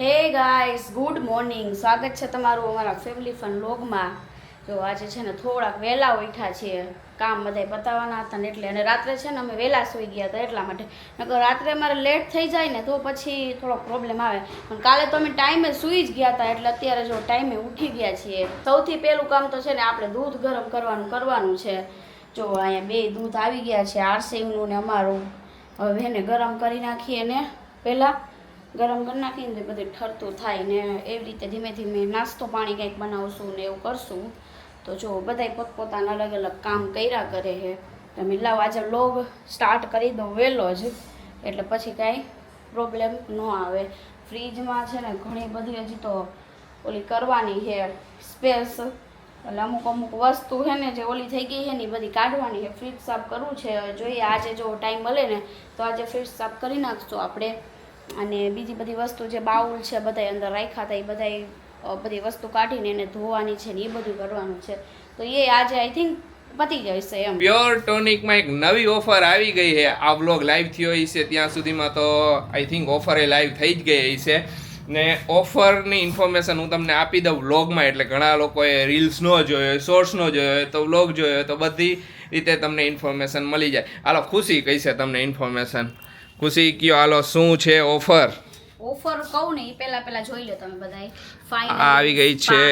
હે guys, good morning. સ્વાગત છે તમારું અમારા ફેમિલી ફન વ્લોગમાં. જો આજે છે ને થોડાક વહેલા ઉઠ્યા છીએ, કામ બધાય પતાવવાના હતા ને એટલે, અને રાત્રે છે ને અમે વહેલા સૂઈ ગયા હતા એટલા માટે. નકર રાત્રે અમારે લેટ થઈ જાય ને તો પછી થોડો પ્રોબ્લેમ આવે. પણ કાલે તો અમે ટાઈમે સૂઈ જ ગયા હતા એટલે અત્યારે જો ટાઈમે ઉઠી ગયા છીએ. સૌથી પહેલું કામ તો છે ને આપણે દૂધ ગરમ કરવાનું છે. જો અહીંયા બે દૂધ આવી ગયા છે, આરસીનું ને અમારું. હવે એને ગરમ કરી નાખીએ ને પહેલાં ગરમ કરી નાખીને તો બધું ઠરતું થાય ને એવી રીતે ધીમે ધીમે નાસ્તો પાણી કંઈક બનાવશું ને એવું કરશું. તો જો બધાય પોતપોતાના અલગ અલગ કામ કર્યા કરે છે. તમે લાવ આજે વ્લોગ સ્ટાર્ટ કરી દઉં વહેલો જ, એટલે પછી કાંઈ પ્રોબ્લેમ ન આવે. ફ્રીજમાં છે ને ઘણી બધી હજી તો ઓલી કરવાની છે સ્પેસ, એટલે અમુક વસ્તુ છે ને જે ઓલી થઈ ગઈ છે ને એ બધી કાઢવાની છે. ફ્રીજ સાફ કરવું છે, જોઈએ આજે જો ટાઈમ મળે ને તો આજે ફ્રીજ સાફ કરી નાખશું આપણે. અને બીજી બધી વસ્તુ જે બાઉલ છે બધા અંદર રાખ્યા હતા એ બધી વસ્તુ કાઢીને એને ધોવાની છે ને એ બધું કરવાનું છે. તો એ આજે આઈ થિંક પતી જશે એમ. પ્યોર ટોનિકમાં એક નવી ઓફર આવી ગઈ છે. આ વ્લોગ લાઈવ થયો હશે ત્યાં સુધીમાં તો I think offer A live થઈ જ ગઈ હશે ને ઓફરની ઇન્ફોર્મેશન હું તમને આપી દઉં વ્લોગમાં. એટલે ઘણા લોકોએ રીલ્સ ન જોયો, શોર્ટ્સ ન જોયો તો વ્લોગ જોયો તો બધી રીતે તમને ઇન્ફોર્મેશન મળી જાય. હાલો ખુશી કહીશે તમને ઇન્ફોર્મેશન. ખુશી કયો હાલો શું છે ઓફર? ઓફર કહું ને એ પહેલા જોઈ લો તમે બધાય. ફાઇનલ આવી ગઈ છે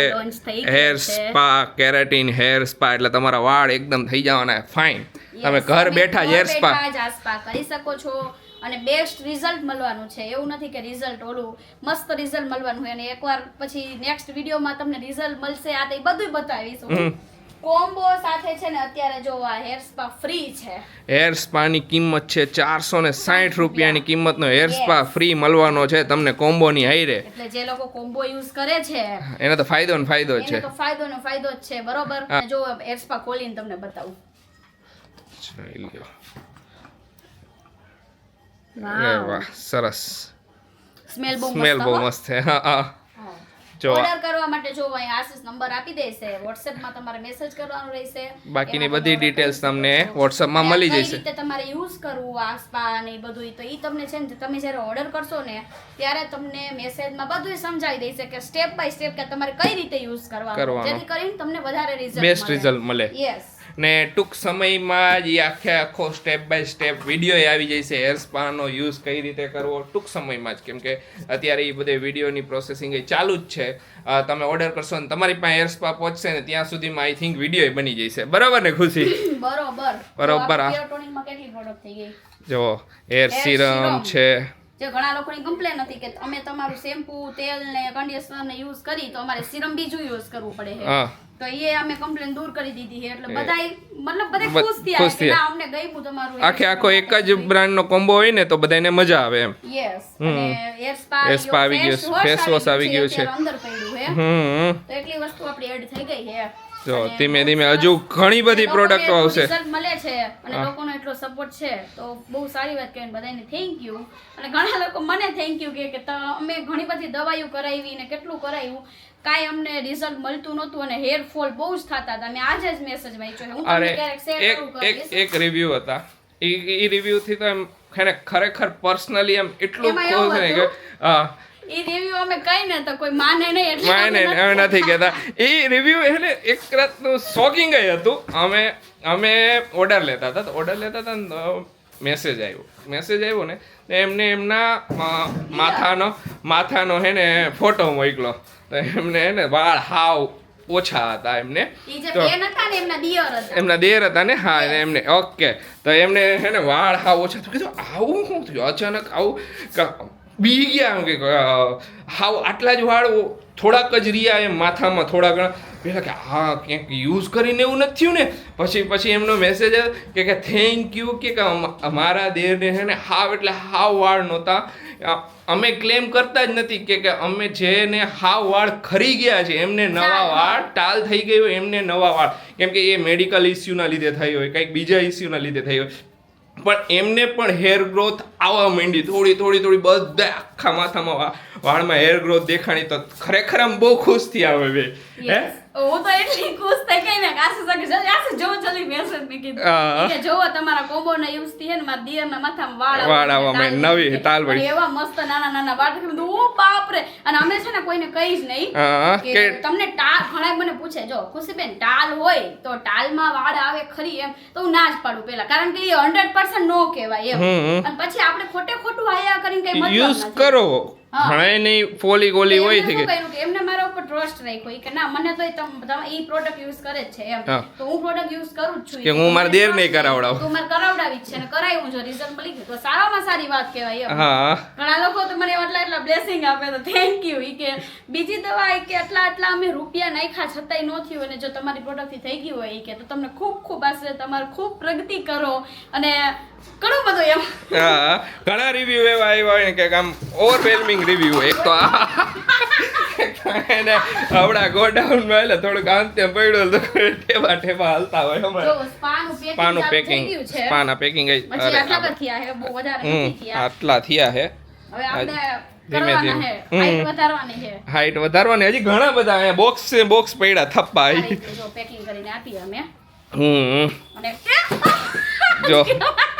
hair spa, keratin hair spa. એટલે તમારા વાળ એકદમ થઈ જવાના ફાઇન. તમે ઘર બેઠા જ હેર સ્પા કરી શકો છો અને બેસ્ટ રિઝલ્ટ મળવાનું છે. એવું નથી કે રિઝલ્ટ ઓલું મસ્ત રિઝલ્ટ મળવાનું હોય અને એકવાર પછી નેક્સ્ટ વિડીયોમાં તમને રિઝલ્ટ મળશે. આ તો બધું બતાવીશું. કોમ્બો સાથે છે ને અત્યારે જો આ હેર સ્પા ફ્રી છે. હેર સ્પાની કિંમત છે 460 રૂપિયાની કિંમતનો હેર સ્પા ફ્રી મળવાનો છે તમને કોમ્બોની હાઈરે. એટલે જે લોકો કોમ્બો યુઝ કરે છે એને તો ફાયદો ને ફાયદો જ છે. એને તો ફાયદો ને ફાયદો જ છે, બરોબર. જો હેર સ્પા ખોલીને તમને બતાવું. વાહ સરસ. સ્મેલ બહુ મસ્ત છે. હા ઓર્ડર કરવા માટે જો અહીં આશીષ નંબર આપી દેશે, WhatsApp-માં તમારે મેસેજ કરવાનો રહેશે. બાકીની બધી ડિટેલ્સ તમને WhatsApp-માં મળી જશે. કઈ રીતે તમારે યુઝ કરવું આ સ્પા ને બધું તો ઈ તમને છે ને તમે જ્યારે ઓર્ડર કરશો ને ત્યારે તમને મેસેજમાં બધું સમજાવી દેશે કે સ્ટેપ બાય સ્ટેપ કે તમારે કઈ રીતે યુઝ કરવાનું, જેથી કરીને તમને વધારે રિઝલ્ટ બેસ્ટ રિઝલ્ટ મળે. યસ. ને ટૂંક સમયમાં જ આખો સ્ટેપ બાય સ્ટેપ વિડીયો આવી જશે હેર સ્પાનો યુઝ કઈ રીતે કરવો ટૂંક સમયમાં જ. કેમ કે અત્યારે એ બધે વિડીયોની પ્રોસેસિંગ ચાલુ જ છે. તમે ઓર્ડર કરશો ને તમારી પાસે હેર સ્પા પહોંચશે ને ત્યાં સુધીમાં આઈ થિંક વિડીયો બની જશે. બરાબર ને ખુશી? બરોબર. કેટલી પ્રોડક્ટ થઈ ગઈ જો હેર સિરમ છે. જે ઘણા લોકોની કમ્પ્લેન હતી કે અમે તમારું શેમ્પુ, તેલ ને કન્ડિશનર ને યુઝ કરી તો અમારે સિરમ બીજું યુઝ કરવું પડે છે. તો એ અમે કમ્પ્લેન દૂર કરી દીધી છે. એટલે બધાય મતલબ બધા ખુશ થયા કે ના અમને ગમ્યું તમારું. આખો એક જ બ્રાન્ડનો કોમ્બો હોય ને તો બધાને મજા આવે એમ. યસ. અને હેર સ્પા આવી ગયો, ફેસ વોશ આવી ગયો છે. અંદર પડ્યું છે. તો એટલી વસ્તુ આપણી એડ થઈ ગઈ છે. જો ધીમે ધીમે હજુ ઘણી બધી પ્રોડક્ટો આવશે. રિઝલ્ટ મળે છે અને લોકોનો એટલો સપોર્ટ છે તો બહુ સારી વાત કહેવાય. બધાને થેન્ક યુ. અને ઘણા લોકો મને થેન્ક યુ કે અમે ઘણી બધી દવાઈઓ કરાવી ને કેટલું કરાવ્યું, કાંઈ અમને રિઝલ્ટ મળતું નહોતું અને હેર ફોલ બહુ જ થતા હતા. મેં આજે જ મેસેજ વાંચ્યો. હું તમને ક્યારેક શેર કરું કરીશ. એક રિવ્યુ હતા. એ રિવ્યુ થી તો એમ ખરેખર પર્સનલી એમ એટલું ખુશ થઈ કે ઈ રિવ્યુ અમે કઈ ને તો કોઈ માને નહીં એટલે અમે નથી કહેતા. એ રિવ્યુ એટલે એક રાતનું શોકિંગ હતું. અમે ઓર્ડર લેતા હતા ને મેસેજ આવ્યો ને એમને એમના માથાનો હે ને ફોટો મોકલો. તો એમને હે ને વાળ હાવ ઓછા હતા એમને. એમના દેર હતા ને. હા એમને ઓકે. તો એમને હે ને વાળ હાવ ઓછા. તો કીધું આવું શું થયું અચાનક? આવું બી ગયા એમ કે હાવ આટલા જ વાળ થોડાક જ રહ્યા એમ માથામાં થોડા ઘણા. પહેલાં કે હા ક્યાંક યુઝ કરીને એવું નથી થયું ને. પછી એમનો મેસેજ કે થેન્ક યુ કે અમારા દેરને છે ને હાવ એટલે હાવ વાળ નહોતા. અમે ક્લેમ કરતા જ નથી કે અમે જેને હાવ વાળ ખરી ગયા છે એમને નવા વાળ ટાલ થઈ ગઈ હોય એમને નવા વાળ. કેમ કે એ મેડિકલ ઇસ્યુના લીધે થઈ હોય, કંઈક બીજા ઇસ્યુના લીધે થઈ હોય. પણ એમને પણ હેર ગ્રોથ આવવા માંડી થોડી બધા આખા માથામાં વાળમાં હેર ગ્રોથ દેખાણી તો ખરેખર આમ બહુ ખુશ થયા હવે બે હે હું તો એટલી ખુશ થઈ ગઈ ને આસુ સકે આસુ જો જલ્દી મેસેજ મે કીધું કે જોવો તમારા કોમ્બો ના યુઝ થી હે ને મારા દિયરના માથામાં વાળ આવવા માંડ નવી તાલ વળી એવા મસ્ત નાના નાના વાળ કીધું ઓ બાપ રે અને અમે છે ને કોઈને કહીશ નહીં કે તમને ટાલ ઘણા મને પૂછે જો ખુશીબેન ટાલ હોય તો ટાલમાં વાળ આવે ખરી એમ તો હું ના જ પાડું પેલા કારણ કે એ 100% નો કહેવાય એમ અને પછી આપણે ખોટું આયા કરીને કઈ મતલબ યુઝ કરો ઘણા નહીં ફોલી ગોલી હોય છે કે એમને મારા ઉપર ટ્રસ્ટ રાખ્યો કે ના મને તો ઈ પ્રોડક્ટ યુઝ કરે જ છે એમ તો હું પ્રોડક્ટ યુઝ કરું જ છું કે હું મારા દેર નહીં કરાવડાવ તો મારે કરાવડાવી જ છે ને કરાવ્યું જો રિઝલ્ટ મળી ગયું તો સારામાં સારી વાત કહેવાય એમ હા ઘણા લોકો તો મને એટલા બ્લેસિંગ આપે તો થેન્ક યુ ઈ કે બીજી દવા ઈ કે આટલા અમે રૂપિયા નાખ્યા છતાંય ન થયું અને જો તમારી પ્રોડક્ટ થી થઈ ગયું હોય ઈ કે તો તમને ખૂબ આશરે તમારે ખૂબ પ્રગતિ કરો અને ઘણું બધું એમ હા ઘણા રિવ્યુ એવા આવ્યા હોય ને કે આમ ઓવરવેલ્મિંગ રિવ્યુ એક તો એને આવડા ગોડાઉન માં એટલે થોડુંક આંતે પડ્યું તો ઠેબા હાલતા હોય અમારે સ્પાનું પેકિંગ સ્પાના પેકિંગ આટલા થયા હે હવે આપણે ધીમે કરવાના હે હાઈટ વધારવાની છે હાઈટ વધારવાની હજી ઘણા બધા અહીંયા બોક્સ પડ્યા થપ્પા જો પેકિંગ કરીને આપી અમે અને જો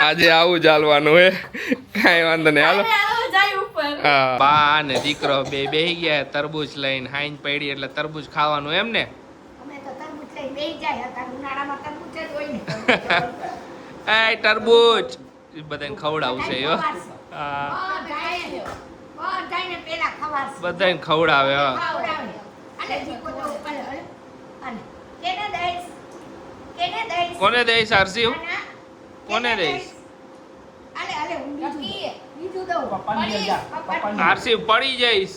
આજે આવું ચાલવાનું હે કાંઈ વાંધો નહીં હાલો જાય ઉપર હા બા ને દીકરો બેહી ગયા તરબૂચ લઈને હાઈન પડી એટલે તરબૂચ ખાવાનું એમ ને અમે તો તરબૂચ લઈને બેહી જાય હતા ઉનાળામાં તરબૂચ જ હોય ને એ તરબૂચ બધાને ખવડાવશે યો હા બધાને પેલા ખવાડશે બધાને ખવડાવે હા ખવડાવે અને જીકો તો ઉપર અને કેને દઈશ કોને દઈશ આરસી કોને દઈશ અલે હું બીજું દઉં પપ્પાને આરસી પડી જઈશ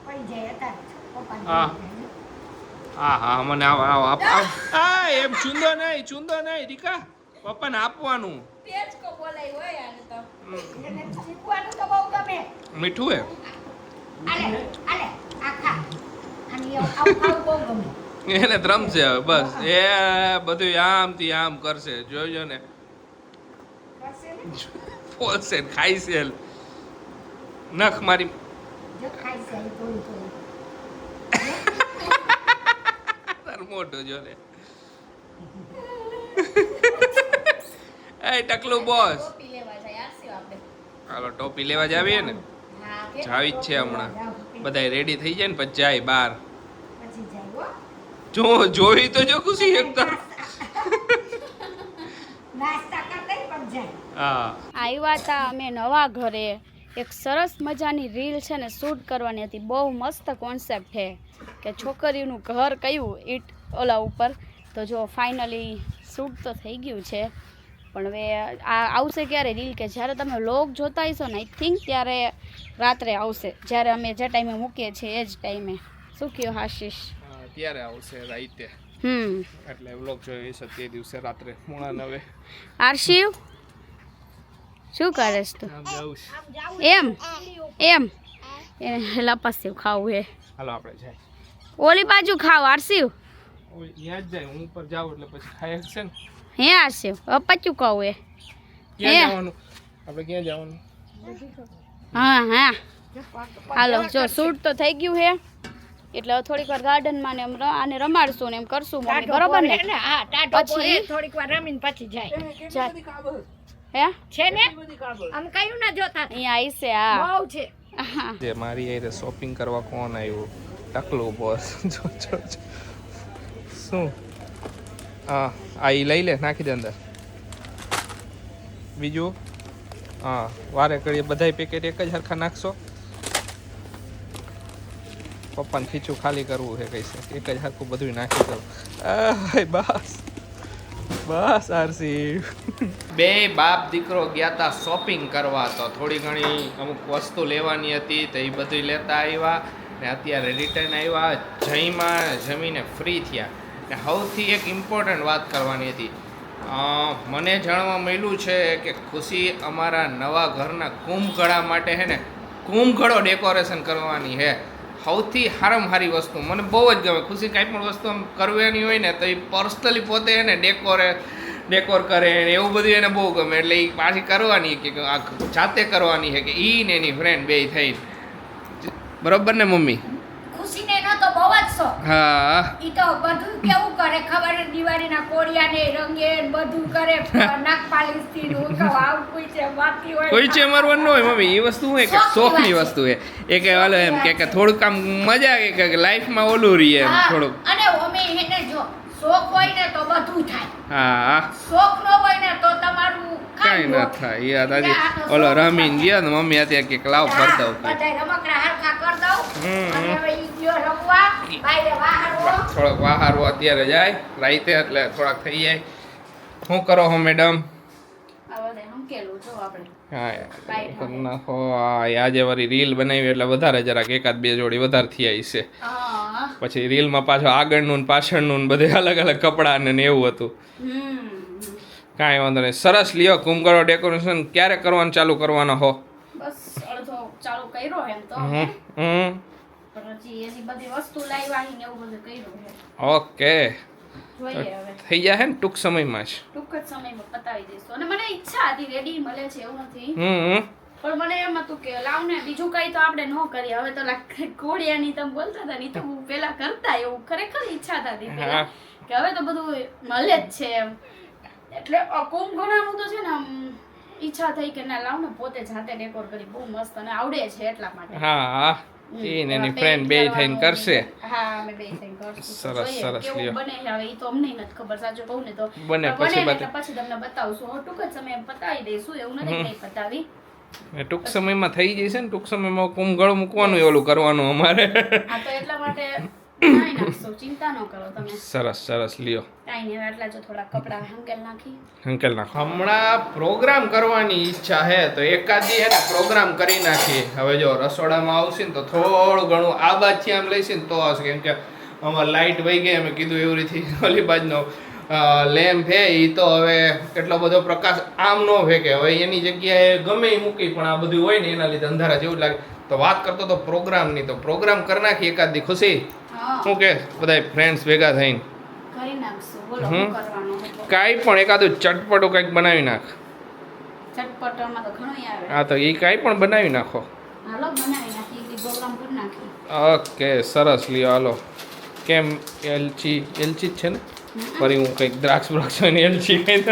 પડી જાય હતા પપ્પાને હા હા મને આવ આ એમ ચૂંદો નહીં દીકા પપ્પાને આપવાનું તેજ કો બોલાય હોય આને તો એને શીખવાનું તો બહુ ગમે મીઠું હે અલે આખા અને આવું ખાવું બહુ ગમે એને રમશે હવે બસ એ બધું આમથી આમ કરશે જોજો ને ફોલશે ખાઈશે નખ મારી જો ખાઈ જાય થોડું તાર મોટો જો ને એ ટકલું બોસ ટોપી લેવા જાય આરસી આપણે હાલો ટોપી લેવા જાવીએ ને હા જાવી જ છે હમણાં બધાય રેડી થઈ જાય ને પછી જાય બહાર પછી જાય હો જો જોઈ તો જો ખુશી એકદમ નાસ્તા કરતા પણ જાય હા આવ્યા હતા અમે નવા ઘરે એક સરસ મજાની રીલ છે ને શૂટ કરવાની હતી બહુ મસ્ત કોન્સેપ્ટ છે કે છોકરીઓનું ઘર કયું ઈટ ઓલા ઉપર તો જો ફાઇનલી શૂટ તો થઈ ગયું છે પણ હવે આ આવશે ક્યારે રીલ કે જ્યારે તમે વ્લોગ જોતા હશો ને આઈ થિંક ત્યારે રાત્રે આવશે જ્યારે અમે જે ટાઈમે મૂકીએ છીએ એ જ ટાઈમે શું કહ્યું આશીષ ત્યારે આવશે રાઈતે એટલે વ્લોગ જોઈ છે તે દિવસે રાત્રે 9:30 આરશિવ શું કરેશ તું આમ જાઉં એમ એ લપાસ્યું ખાવું હે હાલો આપણે જાય ઓલી બાજુ ખાવ આરશિવ ઓય ત્યાં જ જાય હું ઉપર જાઉં એટલે પછી ખાય છે ને હે આરશિવ અપચ્યું ખાવું હે ક્યાં જવાનું આપણે ક્યાં જવાનું હા હાલો જો શૂટ તો થઈ ગયું હે એટલે થોડીક વાર ગાર્ડનમાં ને આને રમાડશું ને એમ કરશું મમ્મી બરોબર ને હા ટાટો પછી થોડીક વાર રમીને પછી જાય હે છે ને આમ કયું ના જોતા અહીંયા આવી છે આ બહુ છે જે મારી આરે શોપિંગ કરવા કોણ આવ્યું ટકલું બોસ જો શું હા આ ઈ લઈ લે નાખી દે અંદર બીજું હા વારે કરીએ બધાય પેકેટ એક જ હરખા નાખશો પપ્પાને ખીચું ખાલી કરવું છે કઈ છે એક જ હરખું બધું નાખી દઉં બસ આરસી બે બાપ દીકરો ગયા તા શોપિંગ કરવા તો થોડી ઘણી અમુક વસ્તુ લેવાની હતી તો એ બધું લેતા આવ્યા ને અત્યારે રિટર્ન આવ્યા જમીને ફ્રી થયા ને સૌથી એક ઇમ્પોર્ટન્ટ વાત કરવાની હતી મને જાણવા મળ્યું છે કે ખુશી અમારા નવા ઘરના કુંભગળા માટે છે ને કુંભગળો ડેકોરેશન કરવાની છે સૌથી સારામાં સારી વસ્તુ મને બહુ જ ગમે ખુશી કાંઈ પણ વસ્તુ આમ કરવાની હોય ને તો એ પર્સનલી પોતે એને ડેકોર કરે ને એવું બધું એને બહુ ગમે એટલે એ પાછી કરવાની કે આ જાતે કરવાની છે કે એ ને એની ફ્રેન્ડ બે થઈ બરોબર ને મમ્મી? ખુશીને એનો તો બહુ જ શોખ. હા ઈ તો બધું કેવું કરે ખબર છે, દિવાળીના કોળિયાને રંગે ને બધું કરે, નાક પાલિશથી ને હું કહું આવું કોઈ છે બાકી હોય કોઈ છે મારવાનું હોય મમ્મી, એ વસ્તુ હોય કે શોખની વસ્તુ છે. એ કે વાલો એમ કે થોડુંક આમ મજા આવે કે લાઈફમાં ઓલું રહીએ એમ હા, થોડુંક. અને અમે એને જો શોખ હોય ને તો બધું થાય, હા શોખ ન હોય ને તો તમારું કાંઈ ના થાય. યાદ આજે ઓલો રમીને ગયા ને મમ્મી અત્યારે કે લાવ ભર દઉં કે. બધાય રમકડા હરખા કર દઉં હમ. અને હવે ઈ ગયો રમવા બાયરે વાહારવો. થોડોક વાહારો અત્યારે જાય રાઈતે એટલે થોડાક થઈ જાય. શું કરો હો મેડમ? આ બધા હંકેલું જો આપણે હા Right. કરી નાખો. આજે વારી રીલ બનાવી એટલે વધારે જરાક એકાદ બે જોડી વધારે થઈ આવી છે. હા પછી રીલમાં પાછો આગળનું ને પાછળનું ને બધે અલગ અલગ કપડાં ને એવું હતું. કાંઈ વાંધો નહીં. સરસ લ્યો. કુંભકરો ડેકોરેશન ક્યારે કરવાનું ચાલુ કરવાનો હો? બસ અડધો ચાલુ કર્યો એમ તો હમ હમ પણ હજી એની બધી વસ્તુ લાવ્યા ને એવું બધું કર્યું છે. ઓકે જોઈએ હવે થઈ જશે ને ટૂંક સમયમાં જ. ટૂંક જ સમયમાં પતાવી દઈશું. અને મને ઈચ્છા હતી રેડી મળે છે એવું નથી, હમ પણ મને એમ હતું કે લાવ ને બીજું કઈ તો આપણે ન કરીએ. હવે તો કોડિયાની તમે બોલતા હતા ને ઈ તો હું પેલા કરતા, એવું ખરેખર ઈચ્છા થતી પેલા હા. કે હવે તો બધું મળે જ છે એમ. એટલે કુંભ ઘણાનું તો છે ને આમ ઈચ્છા થઈ કે ના લાવ ને પોતે જાતે ડેકોર કરી, બહુ મસ્ત અને આવડે છે એટલા માટે. હા એ ને એની ફ્રેન્ડ બે થઈને કરશે. હા અમે બે થઈને કરશું. સરસ, જોઈએ સરસ કેવું લ્યો. બને છે હવે ઈ તો અમને નથી ખબર, સાચું કહું ને તો બને પણ પછી ને બતાવી. એટલે પછી તમને બતાવશું. હવે ટૂંક જ સમયે પતાવી દઈશું, એવું નથી કે નહીં પતાવી. એ ટૂંક સમયમાં થઈ જશે ને. ટૂંક સમયમાં કુંભગળ મૂકવાનું એ ઓલું કરવાનું અમારે. આ તો એટલા માટે નાઈ નાખશું, ચિંતા ન કરો તમે. સરસ સરસ લ્યો. કાંઈ નહીં, હવે આટલા જો થોડા કપડા હંકેલ નાખી. અંકલ નાખો. હમણાં પ્રોગ્રામ કરવાની ઈચ્છા હે તો એકાદી હે ને પ્રોગ્રામ કરી નાખીએ. હવે જો રસોડામાં આવશે ને તો થોડું ઘણું આ બાજથી આમ લઈશે ને તો આવશે, કેમ કે અમારે લાઇટ વહી ગઈ. અમે કીધું એવી રીતે ઓલી બાજનો લેમ્પ હે એ તો હવે એટલો બધો પ્રકાશ આમ ન ફેંકે. હવે એની જગ્યાએ ગમે એ મૂકી પણ આ બધું હોય ને એના લીધે અંધારા જેવું લાગે. તો વાત કરતો તો પ્રોગ્રામની, તો પ્રોગ્રામ કરી નાખી એકાદી. ખુશી હા શું કે બધા ફ્રેન્ડ્સ ભેગા થઈને કરી નાખશું. બોલો શું કરવાનું હતું? કાંઈ પણ એકાદું ચટપટું કંઈક બનાવી નાખ. ચટપટામાં તો ઘણું આવે. હા તો એ કાંઈ પણ બનાવી નાખો. હાલો બનાવી નાખી, એક પ્રોગ્રામ કરી નાખી. ઓકે સરસ લ્યો હાલો. કેમ એલચી એલચી જ છે ને? ફરી હું કંઈક દ્રાક્ષ બ્રાક્ષ હોય ને એલચી કંઈ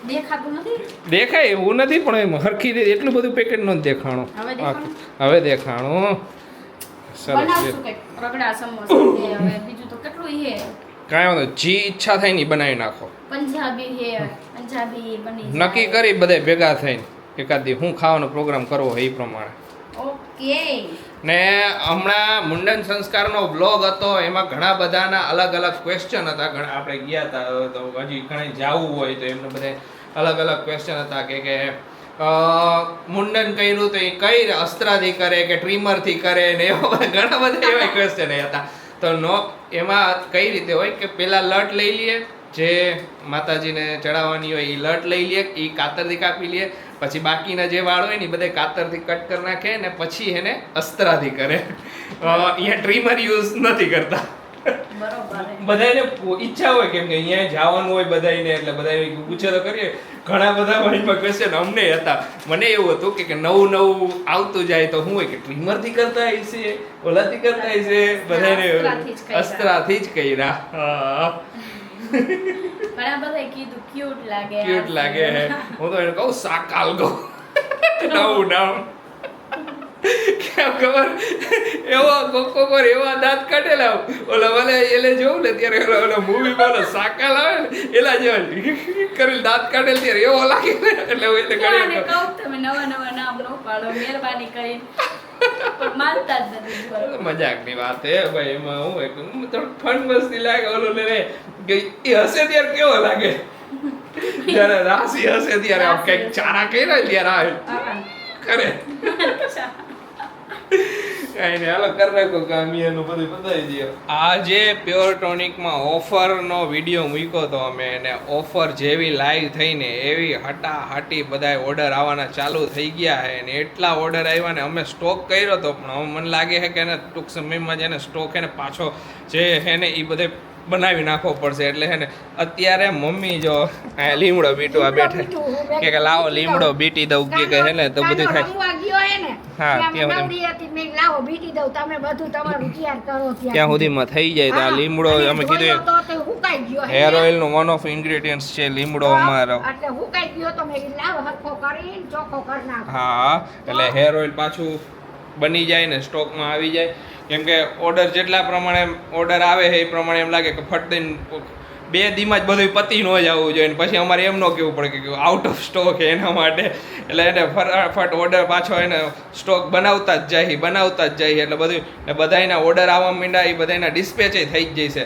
દેખાતું નથી. દેખાય એવું નથી, પણ એમ હરખી રીતે એટલું બધું પેકેટ નો દેખાણું. હવે દેખાણું? હવે દેખાણું. સરસ બનાવશું કંઈક રગડા સમોસા છે. હવે બીજું તો કેટલું છે. કાંઈ વાંધો જી ઈચ્છા થાય ને ઈ બનાવી નાખો. પંજાબી છે, પંજાબી બની જાય. નક્કી કરી બધા ભેગા થઈને એકાદી હું ખાવાનો પ્રોગ્રામ કરવો હોય એ પ્રમાણે. ઓકે. ને હમણાં મુંડન સંસ્કારનો બ્લોગ હતો, એમાં ઘણા બધાના અલગ અલગ ક્વેશ્ચન હતા. ઘણા આપણે ગયા હતા તો હજી ઘણા જવું હોય તો એમને બધા અલગ અલગ ક્વેશ્ચન હતા કે મુંડન કર્યું તો એ કઈ અસ્ત્રાથી કરે કે ટ્રીમરથી કરે ને એવા ઘણા બધા એવા ક્વેશ્ચન હતા. તો એમાં કઈ રીતે હોય કે પેલા લટ લઈ લઈએ, જે માતાજીને ચડાવવાની હોય એ લટ લઈ લઈએ, એ કાતરથી કાપી લઈએ. પછી બાકીના જે વાળ હોય ને એ બધા કાતરથી કટ કરી નાખે ને પછી એને અસ્ત્રાથી કરે. અહીંયા ટ્રીમર યુઝ નથી કરતા. બરોબર. બધાને ઈચ્છા હોય કેમ કે અહીંયા જવાનું હોય બધાને, એટલે બધાને પૂછે તો કરીએ. ઘણા બધા મારીમાં ક્વેશ્ચન અમને હતા. મને એવું હતું કે નવું નવું આવતું જાય તો શું હોય કે ટ્રીમરથી કરતા હશે, ઓલાથી કરતા હશે, બધાને અસ્ત્રાથી જ કર્યા. ઘણા બધા કીધું ક્યુટ લાગે, ક્યુટ લાગે. હું તો એને કહું સાકાલ કહું નવું નામ. કેમ ખબર એવા કોકોર એવા દાંત કાઢેલા ઓલા મને એટલે જોઉં ને ત્યારે ઓલા મૂવી માં સાકાલ આવે ને એલા જેવા કરેલ દાંત કાઢેલ ત્યારે એવો લાગે ને એટલે હું એને કોને કરી કહું તમે નવા નવા નામ નો પાડો, મહેરબાની કરીને. પણ માનતા જ નથી બરોબર. મજાકની વાત હે ભાઈ. એમાં હું થોડું ફન મસ્તી લાગે. ઓલું ને કે એ હસે ત્યારે કેવો લાગે, જ્યારે રાશિ હસે ત્યારે આમ કંઈક ચારા કર્યા ત્યારે આવે કરે. કાંઈ નહીં હાલો કરી નાખો કામ એનું બધું બતાવી દઈએ. આજે પ્યોર ટોનિકમાં ઓફરનો વિડીયો મૂક્યો તો અમે, અને ઓફર જેવી લાઈવ થઈને એવી હટાહટી બધા ઓર્ડર આવવાના ચાલુ થઈ ગયા છે. અને એટલા ઓર્ડર આવ્યા ને અમે સ્ટોક કર્યો હતો, પણ હવે મને લાગે છે કે એને ટૂંક સમયમાં જેને સ્ટોક એને પાછો જે છે ને એ બધે બનાવી નાખવો પડશે એટલે છે ને અત્યારે મમ્મી જો આ લીમડો બીટવા બેઠા કે લાવો લીમડો બીટી દઉં કે હે ને તો બધું થાય રમવા ગયો હે ને હા, ત્યાં ત્યાં મેં નવરી હતી, મેં કીધું લાવો બીટી દઉં, તમે બધું તમારું તૈયાર કરો ત્યાં સુધીમાં થઈ જાય તો આ હા, લીમડો અને અમે ધોયો કીધું તો તે હુકાઈ ગયો હે. હેર ઓઇલ નું વન ઓફ ઇન્ગ્રેડિયન્ટ્સ છે લીમડો અમારો એટલે હુકાઈ ગયો તો મેં કીધું લાવો હરખો કરીને ચોખ્ખો કરી નાખો. હા એટલે હેર ઓઇલ પાછું બની જાય ને સ્ટોકમાં આવી જાય કેમ કે ઓર્ડર જેટલા પ્રમાણે ઓર્ડર આવે છે એ પ્રમાણે એમ લાગે કે ફટ દઈને 2 દીમાં જ બધું પતી ન જવું જોઈએ ને પછી અમારે એમ ન કહેવું પડે કે આઉટ ઓફ સ્ટોક એના માટે એટલે એને ફટાફટ ઓર્ડર પાછો એને સ્ટોક બનાવતા જ જાય એટલે બધું ને બધાના ઓર્ડર આવવા માંડ્યા એ બધાના ડિસ્પેચ થઈ જ જશે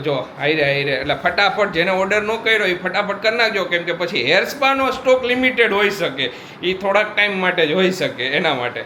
જો હાઈરે એટલે ફટાફટ જેને ઓર્ડર ન કર્યો એ ફટાફટ કરી નાખજો કેમ કે પછી હેર સ્પાનો સ્ટોક લિમિટેડ હોઈ શકે એ થોડાક ટાઈમ માટે જ હોઈ શકે એના માટે